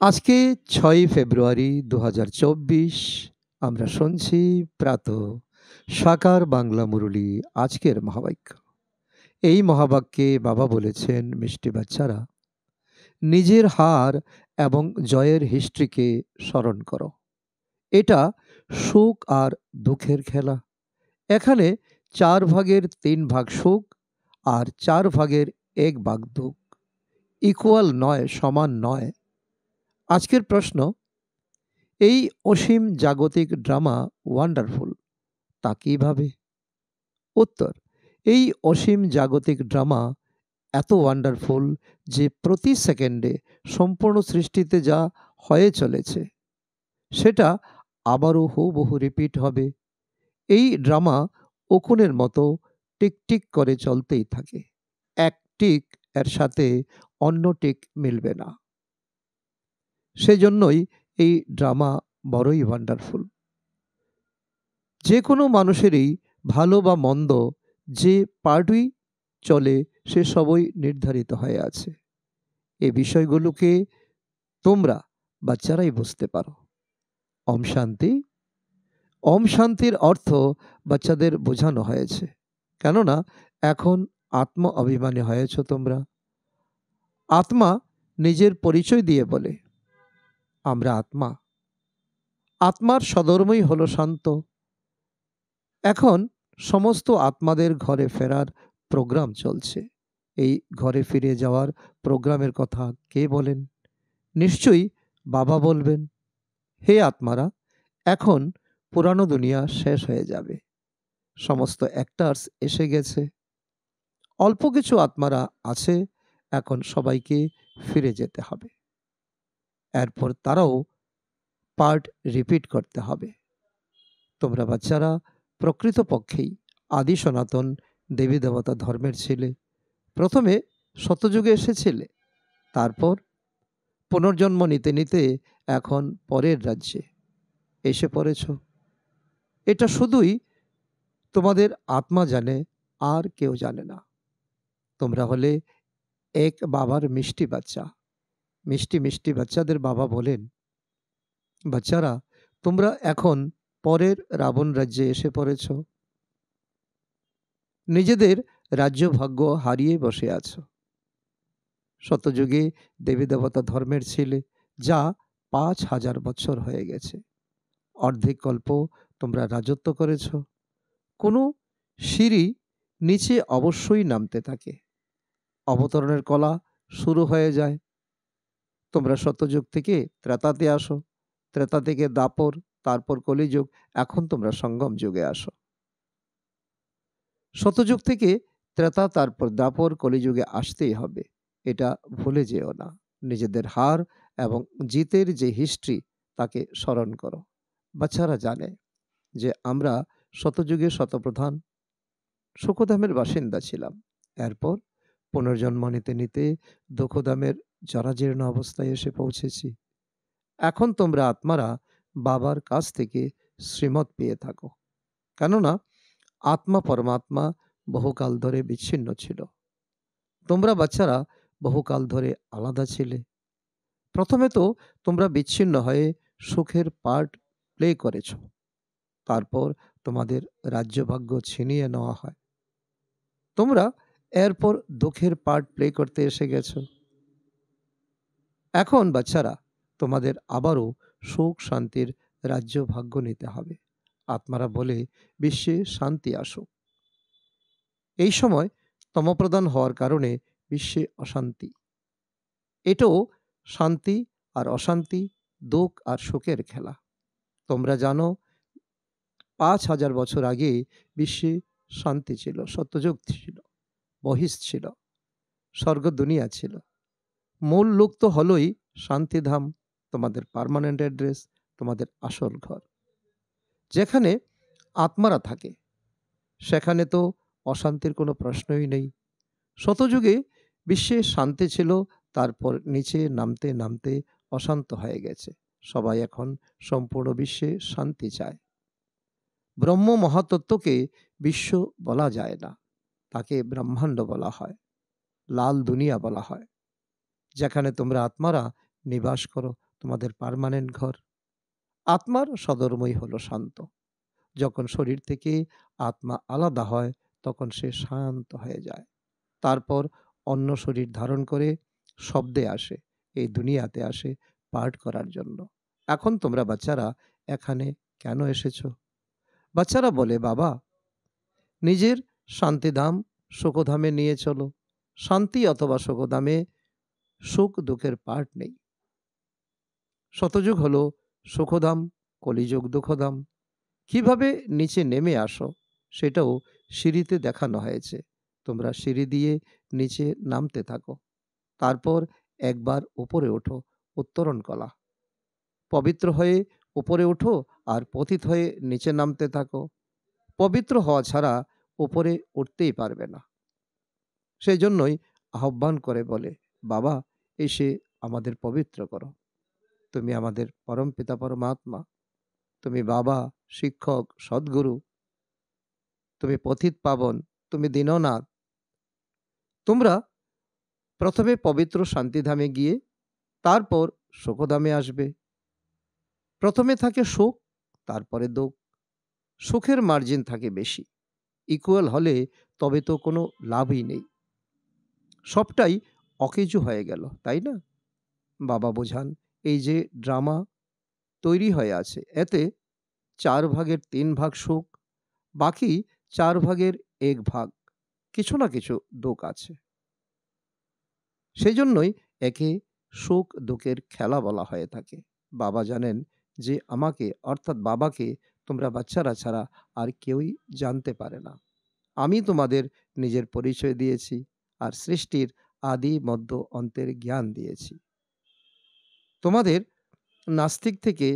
আজকে ৬ই ফেব্রুয়ারি ২০২৪। আমরা শুনছি প্রাতঃ সাকার বাংলা মুরলী আজকের মহাবাক্য। এই মহাবাক্যে বাবা বলেছেন, মিষ্টি বাচ্চারা, নিজের হার এবং জয়ের হিস্ট্রিকে স্মরণ করো। এটা সুখ আর দুঃখের খেলা। এখানে ৪ ভাগের ৩ ভাগ সুখ আর ৪ ভাগের ১ ভাগ দুঃখ। ইকুয়াল নয়, সমান নয়। আজকের প্রশ্ন, এই অসীম জাগতিক ড্রামা ওয়ান্ডারফুল তা কিভাবে? উত্তর, এই অসীম জাগতিক ড্রামা এত ওয়ান্ডারফুল যে প্রতি সেকেন্ডে সম্পূর্ণ সৃষ্টিতে যা হয়ে চলেছে সেটা আবারও হুবহু রিপিট হবে। এই ড্রামা উকুনের মতো টিকটিক করে চলতেই থাকে। এক টিক এর সাথে অন্য টিক মিলবে না। সেজন্যই এই ড্রামা বড়ই ওয়ান্ডারফুল। যে কোনো মানুষেরই ভালো বা মন্দ যে পার্টই চলে সে সবই নির্ধারিত হয়ে আছে। এই বিষয়গুলোকে তোমরা বাচ্চারাই বুঝতে পারো। ওম শান্তি। ওম শান্তির অর্থ বাচ্চাদের বোঝানো হয়েছে, কেননা এখন আত্ম অভিমানী হয়েছ তোমরা। আত্মা নিজের পরিচয় দিয়ে বলে, আমরা আত্মা। আত্মার সদর্মই হলো শান্ত। এখন সমস্ত আত্মাদের ঘরে ফেরার প্রোগ্রাম চলছে। এই ঘরে ফিরে যাওয়ার প্রোগ্রামের কথা কে বলেন? নিশ্চয়ই বাবা বলবেন, হে আত্মারা, এখন পুরানো দুনিয়া শেষ হয়ে যাবে। সমস্ত অ্যাক্টার্স এসে গেছে। অল্প কিছু আত্মারা আছে, এখন সবাইকে ফিরে যেতে হবে। এরপর তারাও পার্ট রিপিট করতে হবে। তোমরা বাচ্চারা প্রকৃতপক্ষেই আদি সনাতন দেবী দেবতা ধর্মের ছিলে। প্রথমে সত্যযুগে এসেছিলে, তারপর পুনর্জন্ম নিতে নিতে এখন পরের রাজ্যে এসে পড়েছ। এটা শুধুই তোমাদের আত্মা জানে, আর কেউ জানে না। তোমরা হলে এক বাবার মিষ্টি বাচ্চা। মিষ্টি মিষ্টি বাচ্চাদের বাবা বলেন, বাচ্চারা, তোমরা এখন পরের রাবণ রাজ্যে এসে পড়েছ। নিজেদের রাজ্য ভাগ্য হারিয়ে বসে আছো। শতযুগে দেবী দেবতা ধর্মের ছিলে, যা ৫,০০০ বছর হয়ে গেছে। অর্ধেক কল্প তোমরা রাজত্ব করেছ। কোনো সিঁড়ি নিচে অবশ্যই নামতে থাকে। অবতরণের কলা শুরু হয়ে যায়। তোমরা সত্যযুগ থেকে ত্রেতাতে আসো, ত্রেতা থেকে দাপর, তারপর কলিযুগ, এখন তোমরা সঙ্গম যুগে আসো। শতযুগ থেকে ত্রেতা, তারপর দাপর, কলিযুগে আসতেই হবে। এটা ভুলে যেও না। নিজেদের হার এবং জিতের যে হিস্ট্রি তাকে স্মরণ করো। বাচ্চারা জানে যে আমরা শতযুগে শতপ্রধান সুখধামের বাসিন্দা ছিলাম। এরপর পুনর্জন্ম নিতে নিতে দুঃখধামের জরাজীর্ণ অবস্থায় এসে পৌঁছেছি। এখন তোমরা আত্মারা বাবার কাছ থেকে শ্রীমত পেয়ে থাকো, কেননা আত্মা পরমাত্মা বহুকাল ধরে বিচ্ছিন্ন ছিল। তোমরা বাচ্চারা বহুকাল ধরে আলাদা ছিলে। প্রথমে তো তোমরা বিচ্ছিন্ন হয়ে সুখের পার্ট প্লে করেছ, তারপর তোমাদের রাজ্যভাগ্য ছিনিয়ে নেওয়া হয়। তোমরা এরপর দুঃখের পার্ট প্লে করতে এসে গেছ। এখন বাচ্চারা তোমাদের আবারও সুখ শান্তির রাজ্য ভাগ্য নিতে হবে। আত্মারা বলে, বিশ্বে শান্তি আসুক। এই সময় তমপ্রধান হওয়ার কারণে বিশ্বে অশান্তি। এটাও শান্তি আর অশান্তি, দুঃখ আর সুখের খেলা। তোমরা জানো ৫,০০০ বছর আগে বিশ্বে শান্তি ছিল, সত্যযুগ ছিল, বহিষ ছিল, স্বর্গ দুনিয়া ছিল। মূল লোক তো হলোই শান্তিধাম, তোমাদের পার্মানেন্ট অ্যাড্রেস, তোমাদের আসল ঘর। যেখানে আত্মারা থাকে সেখানে তো অশান্তির কোনো প্রশ্নই নেই। শতযুগে বিশ্বে শান্তি ছিল, তারপর নিচে নামতে নামতে অশান্ত হয়ে গেছে। সবাই এখন সম্পূর্ণ বিশ্বে শান্তি চায়। ব্রহ্ম মহাতত্ত্বকে বিশ্ব বলা যায় না, তাকে ব্রহ্মাণ্ড বলা হয়, লাল দুনিয়া বলা হয়। যেখানে তোমরা আত্মারা নিবাস করো তোমাদের পার্মানেন্ট ঘর। আত্মার সদরমই হলো শান্ত। যখন শরীর থেকে আত্মা আলাদা হয় তখন সে শান্ত হয়ে যায়। তারপর অন্য শরীর ধারণ করে শব্দে আসে, এই দুনিয়াতে আসে পাঠ করার জন্য। এখন তোমরা বাচ্চারা এখানে কেন এসেছো? বাচ্চারা বলে, বাবা, নিজের শান্তিধাম সুখধামে নিয়ে চলো। শান্তি অথবা সুখধামে সুখ দুঃখের পার্ট নেই। শতযুগ হলো সুখধাম, কলিযুগ দুঃখধাম। কিভাবে নিচে নেমে আসো সেটাও সিঁড়িতে দেখানো হয়েছে। তোমরা সিঁড়ি দিয়ে নিচে নামতে থাকো, তারপর একবার উপরে ওঠো, উত্তরণ কলা। পবিত্র হয়ে উপরে ওঠো আর পতিত হয়ে নিচে নামতে থাকো। পবিত্র হওয়া ছাড়া উপরে উঠতেই পারবে না। সেই জন্যই আহ্বান করে বলে, বাবা, এসে আমাদের পবিত্র করো। তুমি আমাদের পরম পিতা পরমাত্মা, তুমি বাবা, শিক্ষক, সদ্গুরু, তুমি পথিত পাবন, তুমি দীননাথ। তোমরা প্রথমে পবিত্র শান্তিধামে গিয়ে তারপর সুখধামে আসবে। প্রথমে থাকে সুখ, তারপরে দুঃখ। সুখের মার্জিন থাকে বেশি। ইকুয়াল হলে তবে তো কোনো লাভই নেই, সবটাই অকেজু হয়ে গেল, তাই না? বাবা বোঝান, এই যে ড্রামা তৈরি হয়ে আছে, এতে 4 ভাগের 3 ভাগ সুখ, বাকি 4 ভাগের 1 ভাগ কিছু না কিছু দুঃখ আছে। সেই জন্যই একে সুখ দুঃখের খেলা বলা হয়ে থাকে। বাবা জানেন যে আমাকে, অর্থাৎ বাবাকে, তোমরা বাচ্চারা ছাড়া আর কেউই জানতে পারে না। আমি তোমাদের নিজের পরিচয় দিয়েছি আর সৃষ্টির আদি মধ্য অন্তের জ্ঞান দিয়েছি। তোমাদের নাস্তিক থেকে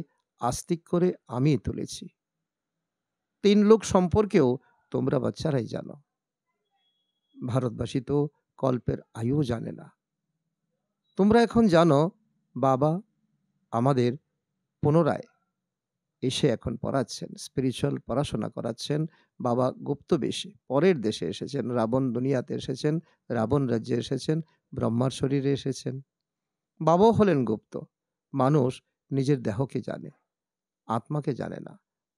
আস্তিক করে আমি তুলেছি। 3 লোক সম্পর্কেও তোমরা বাচ্চারাই জানো। ভারতবাসী তো কল্পের আয়ু জানে না। তোমরা এখন জানো বাবা আমাদের পুনরায় এসে এখন পড়াচ্ছেন, স্পিরিচুয়াল পড়াশোনা করাচ্ছেন। বাবা গুপ্ত বেশে পরের দেশে এসেছেন, রাবণ দুনিয়াতে এসেছেন, রাবণ রাজ্যে এসেছেন, ব্রহ্মার শরীরে এসেছেন। বাবাও হলেন গুপ্ত। মানুষ নিজের দেহকে জানে, আত্মাকে জানে না।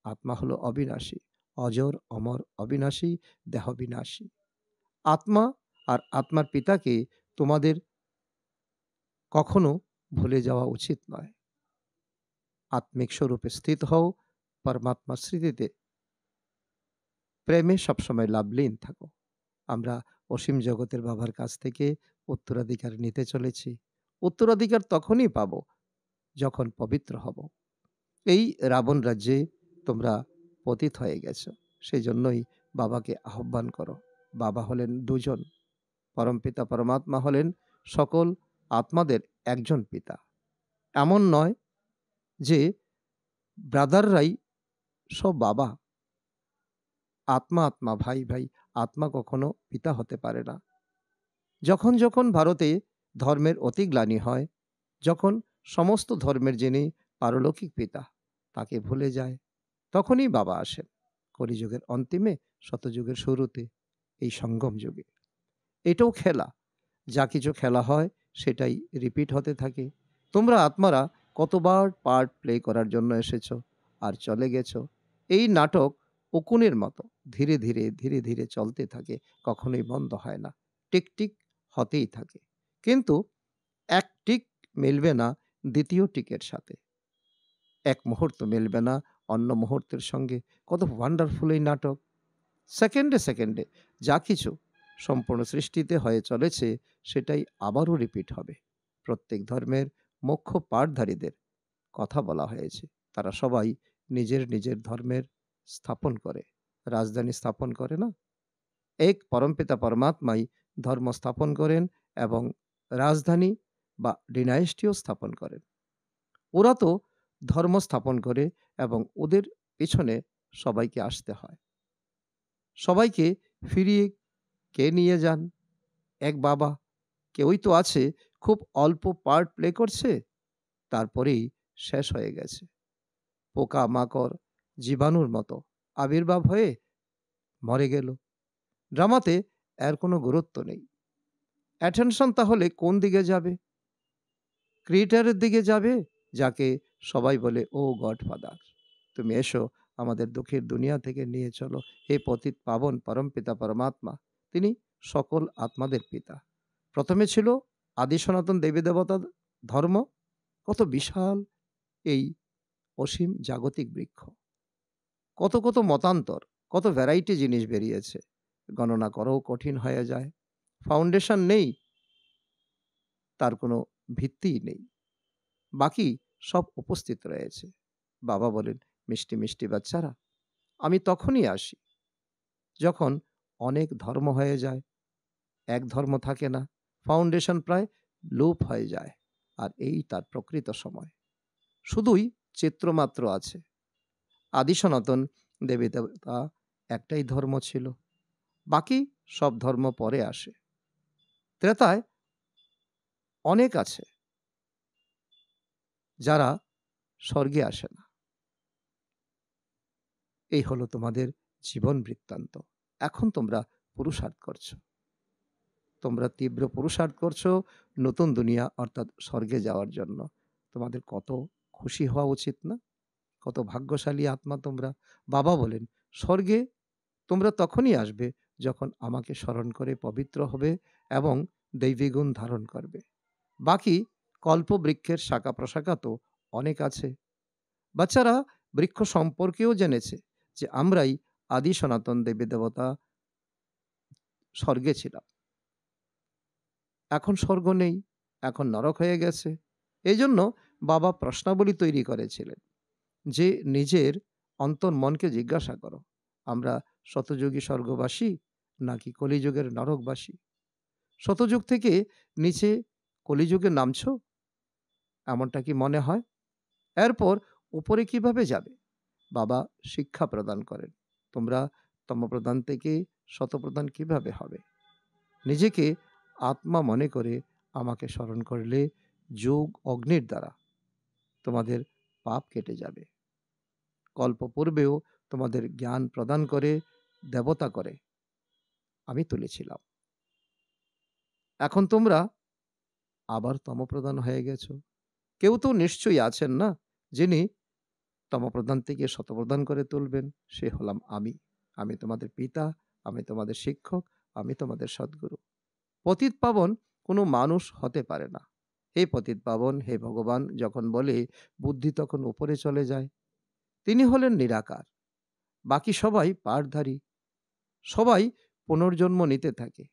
আত্মা হলো অবিনাশী, অজর, অমর, অবিনাশী, দেহ বিনাশী। আত্মা আর আত্মার পিতাকে তোমাদের কখনো ভুলে যাওয়া উচিত নয়। আত্মিক স্বরূপে স্থিত হও, পরমাত্মার স্মৃতিতে প্রেমে সবসময় লাভলীন থাকো। আমরা অসীম জগতের বাবার কাছ থেকে উত্তরাধিকার নিতে চলেছি। উত্তরাধিকার তখনই পাব যখন পবিত্র হব। এই রাবণ রাজ্যে তোমরা পতিত হয়ে গেছো, সেই জন্যই বাবাকে আহ্বান করো। বাবা হলেন দুজন, পরমপিতা পরমাত্মা হলেন সকল আত্মাদের একজন পিতা। এমন নয় যে ব্রাদাররাই সব বাবা। আত্মা আত্মা, ভাই ভাই, আত্মা কখনো পিতা হতে পারে না। যখন যখন ভারতে ধর্মের অতিগ্লানি হয়, যখন সমস্ত ধর্মের যিনি পারলৌকিক পিতা তাকে ভুলে যায়, তখনই বাবা আসেন। কলিযুগের অন্তিমে, শতযুগের শুরুতে, এই সঙ্গম যুগে। এটাও খেলা। যা কিছু খেলা হয় সেটাই রিপিট হতে থাকে। তোমরা আত্মারা কতবার পার্ট প্লে করার জন্য এসেছো আর চলে গেছো। এই নাটক উকুনের মতো ধীরে ধীরে ধীরে ধীরে চলতে থাকে, কখনোই বন্ধ হয় না, টিকটিক হতেই থাকে। কিন্তু এক টিক মিলবে না দ্বিতীয় টিকের সাথে, এক মুহূর্ত মিলবে না অন্য মুহূর্তের সঙ্গে। কত ওয়ান্ডারফুল এই নাটক! সেকেন্ডে সেকেন্ডে যা কিছু সম্পূর্ণ সৃষ্টিতে হয়ে চলেছে সেটাই আবারও রিপিট হবে। প্রত্যেক ধর্মের মুখ্য পাঠধারীদের কথা বলা হয়েছে। তারা সবাই নিজের নিজের ধর্মের স্থাপন করে, রাজধানী স্থাপন করে না। এক পরমপিতা পরমাত্মাই ধর্ম স্থাপন করেন এবং রাজধানী বা ডিনাইস্টিও স্থাপন করেন। ওরা তো ধর্ম স্থাপন করে এবং ওদের পিছনে সবাইকে আসতে হয়। সবাইকে ফিরিয়ে কে নিয়ে যান? এক বাবা। কেউই তো আছে খুব অল্প পার্ট প্লে করছে, তারপরেই শেষ হয়ে গেছে। পোকা মাকড় জীবাণুর মতো আবির্ভাব হয়ে মরে গেল। ড্রামাতে এর কোনো গুরুত্ব নেই। অ্যাটেনশন তাহলে কোন দিকে যাবে? ক্রিয়েটারের দিকে যাবে, যাকে সবাই বলে ও গডফাদার। তুমি এসো, আমাদের দুঃখের দুনিয়া থেকে নিয়ে চলো। হে পতিত পাবন পরমপিতা পরমাত্মা, তিনি সকল আত্মাদের পিতা। প্রথমে ছিল আদি সনাতন দেবী দেবতা ধর্ম, কত বিশাল এই অসীম জাগতিক বৃক্ষ, কত কত মতান্তর, কত ভ্যারাইটি জিনিস বেরিয়েছে, গণনা করাও কঠিন হয়ে যায়। ফাউন্ডেশন নেই, তার কোনো ভিত্তিই নেই, বাকি সব উপস্থিত রয়েছে। বাবা বলেন, মিষ্টি মিষ্টি বাচ্চারা, আমি তখনই আসি যখন অনেক ধর্ম হয়ে যায়, এক ধর্ম থাকে না, ফাউন্ডেশন প্রায় লোপ হয়ে যায়। আর এই তার প্রকৃত সময়, শুধুই চিত্রমাত্র আছে। আদি সনাতন দেবী দেবতা একটাই ধর্ম ছিল, বাকি সব ধর্ম পরে আসে। ত্রেতায় অনেক আছে যারা স্বর্গে আসে না। এই হলো তোমাদের জীবন বৃত্তান্ত। এখন তোমরা পুরুষার্থ করছো, তোমরা তীব্র পুরুষার্থ করছো নতুন দুনিয়া অর্থাৎ স্বর্গে যাওয়ার জন্য। তোমাদের কত খুশি হওয়া উচিত না? কত ভাগ্যশালী আত্মা তোমরা। বাবা বলেন, স্বর্গে তোমরা তখনই আসবে যখন আমাকে স্মরণ করে পবিত্র হবে এবং দৈবী গুণ ধারণ করবে। বাকি কল্পবৃক্ষের শাখা প্রশাখা তো অনেক আছে। বাচ্চারা বৃক্ষ সম্পর্কেও জেনেছে যে আমরাই আদি সনাতন দেবী দেবতা স্বর্গে ছিলাম। এখন স্বর্গ নেই, এখন নরক হয়ে গেছে। এই জন্য বাবা প্রশ্নাবলী তৈরি করেছিলেন যে নিজের অন্তর মনকে জিজ্ঞাসা করো, আমরা শতযুগী স্বর্গবাসী নাকি কলিযুগের নরকবাসী? শতযুগ থেকে নিচে কলিযুগে নামছো, এমনটা কি মনে হয়? এরপর উপরে কিভাবে যাবে? বাবা শিক্ষা প্রদান করেন, তোমরা তমপ্রধান থেকে শতপ্রধান কিভাবে হবে? নিজেকে আত্মা মনে করে আমাকে স্মরণ করলে যোগ অগ্নির দ্বারা তোমাদের পাপ কেটে যাবে। কল্প পূর্বেও তোমাদের জ্ঞান প্রদান করে দেবতা করে আমি তুলেছিলাম। এখন তোমরা আবার তমপ্রধান হয়ে গেছো। কেউ তো নিশ্চয়ই আছেন না, যিনি তমপ্রধান থেকে শতপ্রধান করে তুলবেন। সে হলাম আমি। আমি তোমাদের পিতা, আমি তোমাদের শিক্ষক, আমি তোমাদের সদ্গুরু। পতিত পাবন কোনো মানুষ হতে পারে না। হে পতিত পাবন, হে ভগবান যখন বলে, বুদ্ধি তখন উপরে চলে যায়। তিনি হলেন নিরাকার, বাকি সবাই পাঠধারী, সবাই পুনর্জন্ম নিতে থাকে।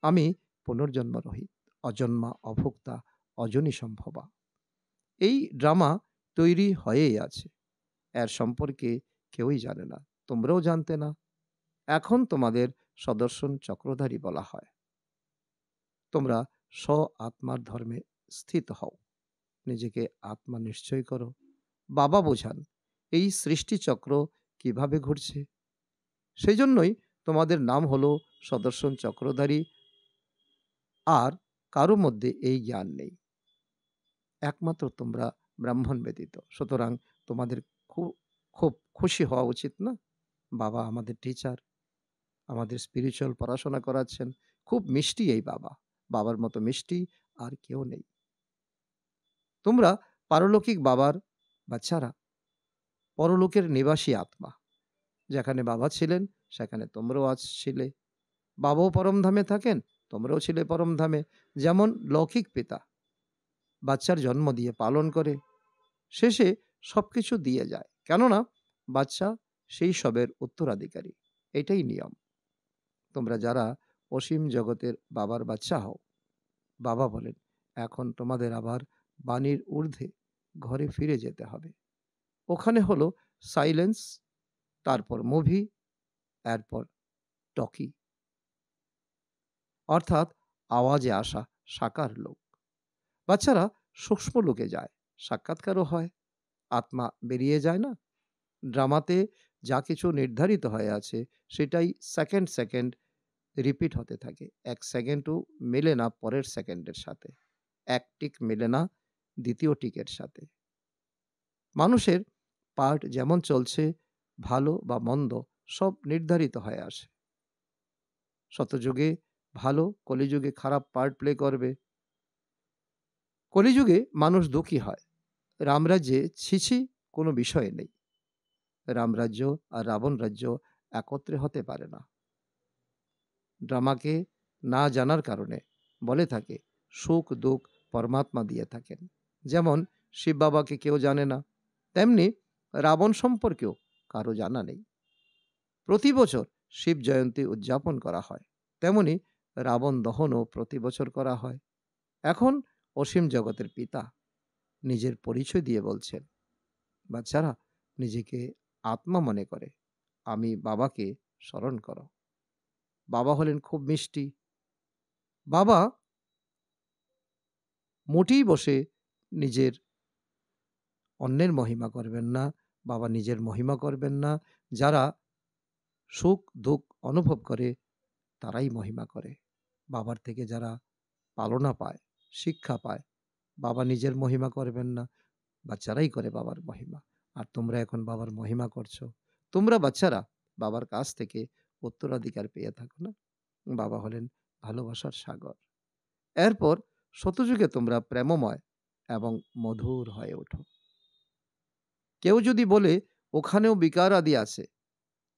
আমি পুনর্জন্ম রহিত, অজন্মা, অভোক্তা, অজনী সম্ভবা। এই ড্রামা তৈরি হয়েই আছে, এর সম্পর্কে কেউই জানে না, তোমরাও জানতে না। এখন তোমাদের সদর্শন চক্রধারী বলা হয়। তোমরা স্ব আত্মার ধর্মে স্থিত হও, নিজেকে আত্মা নিশ্চয় করো। বাবা বোঝান এই সৃষ্টিচক্র কিভাবে ঘুরছে। সেই জন্যই তোমাদের নাম হলো সদর্শন চক্রধারী। আর কারো মধ্যে এই জ্ঞান নেই, একমাত্র তোমরা ব্রাহ্মণ ব্যতীত। সুতরাং তোমাদের খুব খুব খুশি হওয়া উচিত না? বাবা আমাদের টিচার, আমাদের স্পিরিচুয়াল পড়াশোনা করাচ্ছেন। খুব মিষ্টি এই বাবা, বাবার মতো মিষ্টি আর কেউ নেই। তোমরা পারলৌকিক বাবার বাচ্চারা, পরলোকের নিবাসী আত্মা। যেখানে বাবা ছিলেন সেখানে তোমরাও আজ ছিলে। বাবাও পরমধামে থাকেন, তোমরাও ছিলে পরমধামে। যেমন লৌকিক পিতা বাচ্চার জন্ম দিয়ে পালন করে, শেষে সবকিছু দিয়ে যায়, কেননা বাচ্চা সেই সবের উত্তরাধিকারী। এটাই নিয়ম। তোমরা যারা অসীম জগতের বাবার বাচ্চা হও, বাবা বলেন এখন তোমাদের আবার বাণীর ঊর্ধ্বে ঘরে ফিরে যেতে হবে। ওখানে হলো সাইলেন্স, তারপর মুভি, এরপর টকি, অর্থাৎ আওয়াজে আসা সাকার লোক। বাচ্চারা সূক্ষ্ম লোকে যায়, সাক্ষাৎকারও হয়, আত্মা বেরিয়ে যায় না। ড্রামাতে যা কিছু নির্ধারিত হয়ে আছে সেটাই সেকেন্ড সেকেন্ড রিপিট হতে থাকে। এক সেকেন্ডও মেলে না পরের সেকেন্ডের সাথে, এক টিক মেলে না দ্বিতীয় টিকের সাথে। মানুষের পার্ট যেমন চলছে, ভালো বা মন্দ সব নির্ধারিত হয়ে আসে। শতযুগে ভালো, কলিযুগে খারাপ পার্ট প্লে করবে। কলিযুগে মানুষ দুঃখী হয়, রামরাজ্যে ছিছি কোনো বিষয় নেই। রামরাজ্য আর রাবণ রাজ্য একত্রে হতে পারে না। ড্রামাকে না জানার কারণে বলে থাকে সুখ দুঃখ পরমাত্মা দিয়ে থাকেন। যেমন শিব বাবাকে কেউ জানে না, তেমনি রাবণ সম্পর্কেও কারো জানা নেই। প্রতি বছর শিব জয়ন্তী উদযাপন করা হয়, তেমনি রাবণ দহনও প্রতি বছর করা হয়। এখন অসীম জগতের পিতা নিজের পরিচয় দিয়ে বলছেন, বাচ্চারা নিজেকে আত্মা মনে করে আমি বাবাকে স্মরণ করো। বাবা হলেন খুব মিষ্টি। বাবা মোটেই বসে নিজের অন্যের মহিমা করবেন না, বাবা নিজের মহিমা করবেন না। যারা সুখ দুঃখ অনুভব করে তারাই মহিমা করে। বাবার থেকে যারা পালনা পায়, শিক্ষা পায়, বাবা নিজের মহিমা করবেন না, বাচ্চারাই করে বাবার মহিমা। আর তোমরা এখন বাবার মহিমা করছো। তোমরা বাচ্চারা বাবার কাছ থেকে উত্তরাধিকার পেয়ে থাকো না? বাবা হলেন ভালোবাসার সাগর। এরপর শতযুগে তোমরা প্রেমময় এবং মধুর হয়ে ওঠো। কেউ যদি বলে ওখানেও বিকার আদি আছে,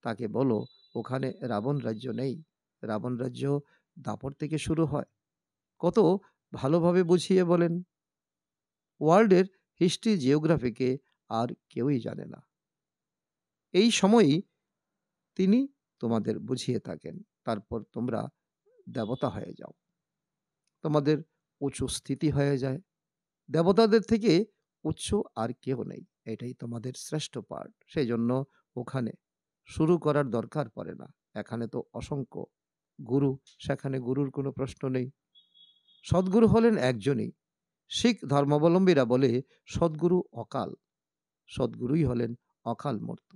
তাকে বলো ওখানে রাবণ রাজ্য নেই। রাবণ রাজ্য দাপর থেকে শুরু হয়। কত ভালোভাবে বুঝিয়ে বলেন। ওয়ার্ল্ডের হিস্ট্রি জিওগ্রাফিকে আর কেউই জানে না। এই সময়ই তিনি তোমাদের বুঝিয়ে থাকেন। তারপর তোমরা দেবতা হয়ে যাও। তোমাদের উঁচু স্থিতি হয়ে যায়। দেবতাদের থেকে উচ্চ আর কেউ নেই। এটাই তোমাদের শ্রেষ্ঠ পার্ট। সেই জন্য ওখানে শুরু করার দরকার পড়ে না। এখানে তো অসংখ্য গুরু, সেখানে গুরুর কোনো প্রশ্ন নেই। সদ্গুরু হলেন একজনই। শিখ ধর্মাবলম্বীরা বলে সদ্গুরু অকাল। সদ্গুরুই হলেন অকাল মূর্ত।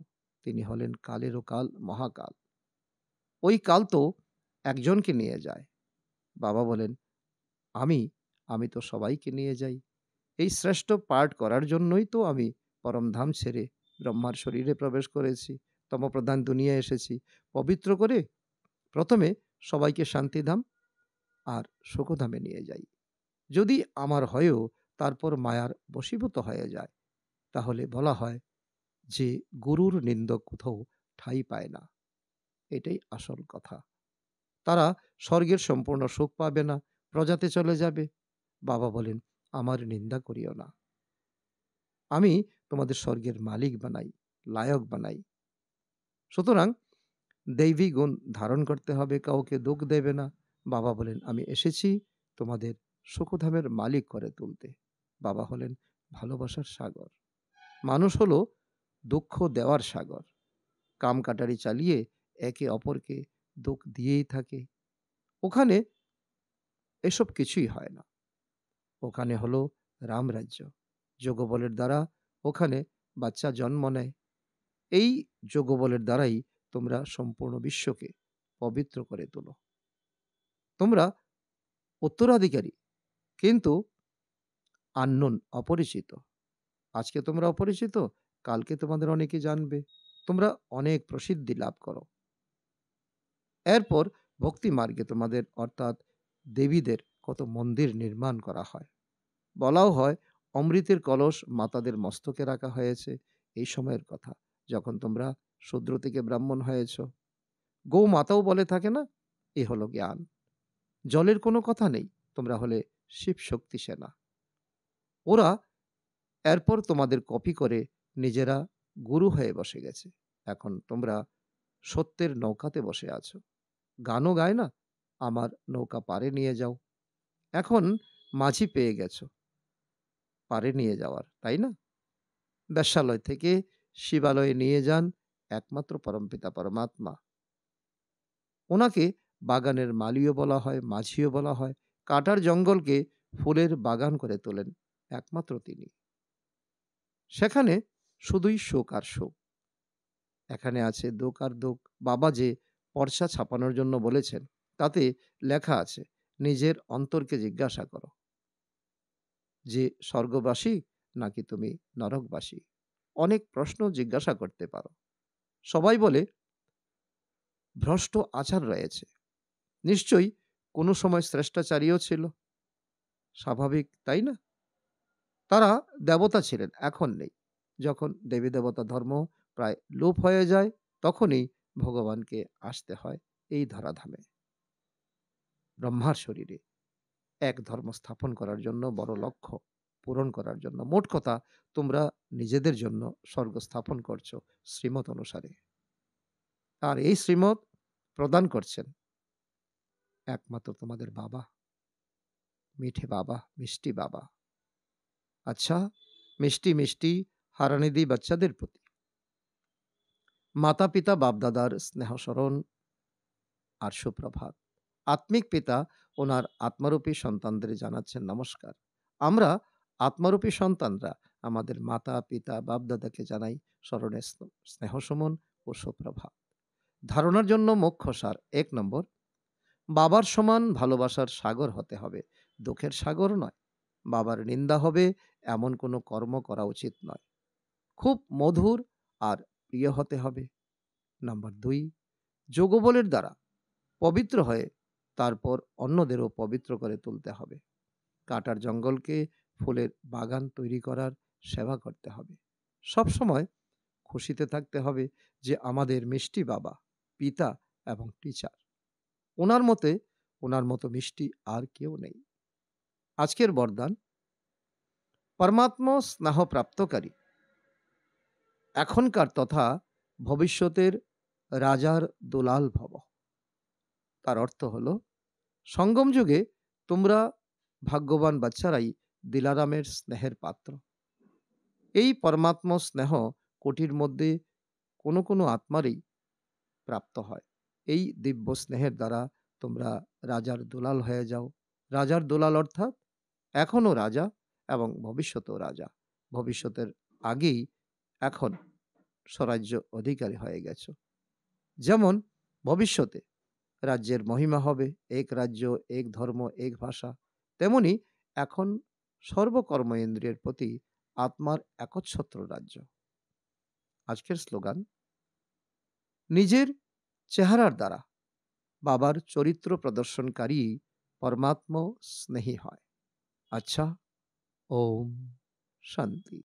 তিনি হলেন কালেরও কাল, মহাকাল। ওই কাল তো একজনকে নিয়ে যায়। বাবা বলেন আমি, আমি তো সবাইকে নিয়ে যাই। এই শ্রেষ্ঠ পাঠ করার জন্যই তো আমি পরমধাম ছেড়ে ব্রহ্মার শরীরে প্রবেশ করেছি, তমপ্রধান দুনিয়ায় এসেছি। পবিত্র করে প্রথমে সবাইকে শান্তিধাম আর সুখধামে নিয়ে যাই। যদি আমার হয়েও তারপর মায়ার বশীভূত হয়ে যায়, তাহলে বলা হয় যে গুরুর নিন্দক কোথাও ঠাঁই পায় না। এটাই আসল কথা। তারা স্বর্গের সম্পূর্ণ সুখ পাবে না, প্রজাতে চলে যাবে। বাবা বলেন আমার নিন্দা করিও না। আমি তোমাদের স্বর্গের মালিক বানাই, লায়ক বানাই। সুতরাং দৈবী গুণ ধারণ করতে হবে, কাউকে দুঃখ দেবে না। বাবা বলেন আমি এসেছি তোমাদের সুখধামের মালিক করে তুলতে। বাবা হলেন ভালোবাসার সাগর। মানুষ হলো দুঃখ দেওয়ার সাগর। কাম কাটারি চালিয়ে একে অপরকে দুঃখ দিয়েই থাকে। ওখানে এসব কিছুই হয় না। ওখানে হলো রামরাজ্য। যোগবলের দ্বারা ওখানে বাচ্চা জন্ম নেয়। এই যোগবলের দ্বারাই তোমরা সম্পূর্ণ বিশ্বকে পবিত্র করে তোলো। তোমরা উত্তরাধিকারী, কিন্তু আননোন, অপরিচিত। আজকে তোমরা অপরিচিত, কালকে তোমাদের অনেকে জানবে। তোমরা অনেক প্রসিদ্ধি লাভ করো। এরপর ভক্তি মার্গে তোমাদের অর্থাৎ দেবীদের কত মন্দির নির্মাণ করা হয়। বলাও হয় অমৃতের কলস মাতাদের মস্তকে রাখা হয়েছে। এই সময়ের কথা যখন তোমরা শূদ্র থেকে ব্রাহ্মণ হয়েছ। গৌ মাতাও বলে থাকে না, এ হলো জ্ঞান। জলের কোনো কথা নেই, তোমরা হলে শিব শক্তি সেনা। ওরা এরপর তোমাদের কপি করে নিজেরা গুরু হয়ে বসে গেছে। এখন তোমরা সত্যের নৌকাতে বসে আছো। গানও গায় না, আমার নৌকা পারে নিয়ে যাও। এখন মাঝি পেয়ে গেছো পারে নিয়ে যাওয়ার, তাই না? বেশ্যালয় থেকে শিবালয়ে নিয়ে যান একমাত্র পরমপিতা পরমাত্মা। ওনাকে বাগানের মালিও বলা হয়, মাঝিও বলা হয়। কাটার জঙ্গলকে ফুলের বাগান করে তোলেন একমাত্র তিনি। সেখানে শুধুই শোক আর শোক। এখানে আছে দুঃখ আর দুঃখ। বাবা যে পর্চা ছাপানোর জন্য বলেছেন, তাতে লেখা আছে নিজের অন্তরকে জিজ্ঞাসা করো যে স্বর্গবাসী নাকি তুমি নরকবাসী। অনেক প্রশ্ন জিজ্ঞাসা করতে পারো। সবাই বলে ভ্রষ্ট আচার রয়েছে। নিশ্চয়ই কোনো সময় শ্রেষ্টাচারীও ছিল। স্বাভাবিক, তাই না? তারা দেবতা ছিলেন, এখন নেই। যখন দেবী দেবতা ধর্ম প্রায় লোপ হয়ে যায়, তখনই ভগবানকে আসতে হয় এই ধরাধামে, ব্রহ্মার শরীরে এক ধর্ম স্থাপন করার জন্য, বড় লক্ষ্য পূরণ করার জন্য। মোট কথা, তোমরা নিজেদের জন্য স্বর্গ স্থাপন করছো শ্রীমত অনুসারে। আর এই শ্রীমত প্রদান করছেন একমাত্র তোমাদের বাবা, মিঠে বাবা, মিষ্টি বাবা। আচ্ছা, মিষ্টি মিষ্টি হারানিধি বাচ্চাদের প্রতি মাতা পিতা বাপদাদার স্নেহ স্মরণ আর সুপ্রভাত। আত্মিক পিতা ওনার আত্মারূপী সন্তানদের জানাচ্ছেন নমস্কার। আমরা আত্মারূপী সন্তানরা আমাদের মাতা পিতা বাপদাদাকে জানাই স্মরণে স্নেহ সুমন ও সুপ্রভাত। ধারণার জন্য মুখ্য সার: ১ নম্বর, বাবার সমান ভালোবাসার সাগর হতে হবে, দুঃখের সাগর নয়। বাবার নিন্দা হবে এমন কোনো কর্ম করা উচিত নয়। খুব মধুর আর প্রিয় হতে হবে। নাম্বার ২, যোগবলের দ্বারা পবিত্র হয়ে তারপর অন্যদেরও পবিত্র করে তুলতে হবে। কাটার জঙ্গলকে ফুলের বাগান তৈরি করার সেবা করতে হবে। সবসময় খুশিতে থাকতে হবে যে আমাদের মিষ্টি বাবা, পিতা এবং টিচার। ওনার মতো মিষ্টি আর কেউ নেই। আজকের বরদান: পরমাত্ম স্নেহ প্রাপ্তকারী এখনকার তথা ভবিষ্যতের রাজার দুলাল ভব। তার অর্থ হলো, সঙ্গম যুগে তোমরা ভাগ্যবান বাচ্চারাই দিলারামের স্নেহের পাত্র। এই পরমাত্ম স্নেহ কোটির মধ্যে কোনো কোনো আত্মারই প্রাপ্ত হয়। এই দিব্য স্নেহের দ্বারা তোমরা রাজার দুলাল হয়ে যাও। রাজার দুলাল অর্থাৎ এখনও রাজা এবং ভবিষ্যতেও রাজা। ভবিষ্যতের আগেই এখন স্বরাজ্য অধিকারী হয়ে গেছো। যেমন ভবিষ্যতে রাজ্যের মহিমা হবে এক রাজ্য, এক ধর্ম, এক ভাষা, তেমনি এখন সর্বকর্ম ইন্দ্রিয়ের প্রতি আত্মার একচ্ছত্র রাজ্য। আজকের স্লোগান: নিজের চেহারার দ্বারা বাবার চরিত্র প্রদর্শনকারী পরমাত্ম স্নেহী হয়। আচ্ছা, ওম শান্তি।